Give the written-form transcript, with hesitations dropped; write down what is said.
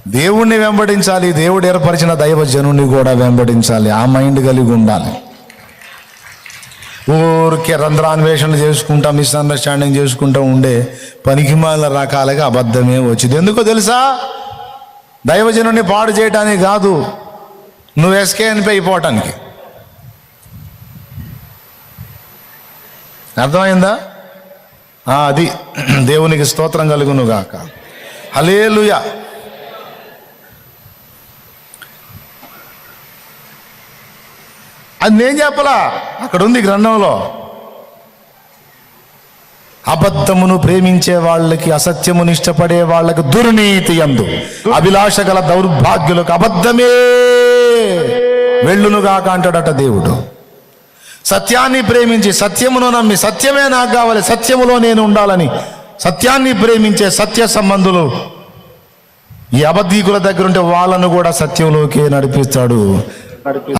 దేవుణ్ణి వెంబడించాలి, దేవుడు ఏర్పరిచిన దైవజనుణ్ణి కూడా వెంబడించాలి. ఆ మైండ్ కలిగి ఉండాలి. ఊరికే రంధ్రాన్వేషణ చేసుకుంటా, మిస్అండర్స్టాండింగ్ చేసుకుంటూ ఉండే పనికిమాల రకాలుగా అబద్ధమే వచ్చింది. ఎందుకో తెలుసా? దైవజనుడిని పాడు చేయటానికి కాదు, నువ్వు ఎస్కేఎన్పై అయిపోవటానికి. అర్థమైందా? అది దేవునికి స్తోత్రం కలుగును గాక. హల్లెలూయా. అది నేను చెప్పలా, అక్కడ ఉంది గ్రంథంలో. అబద్ధమును ప్రేమించే వాళ్ళకి, అసత్యమును ఇష్టపడే వాళ్ళకి దుర్నీతి యందు అభిలాష గల దౌర్భాగ్యులకు అబద్ధమే వెళ్ళునుగాక అంటాడట దేవుడు. సత్యాన్ని ప్రేమించి, సత్యమును నమ్మి, సత్యమే నాకు కావాలి, సత్యములో నేను ఉండాలని సత్యాన్ని ప్రేమించే సత్య సంబంధులు ఈ అబద్ధీకుల దగ్గర ఉంటే వాళ్ళను కూడా సత్యంలోకే నడిపిస్తాడు.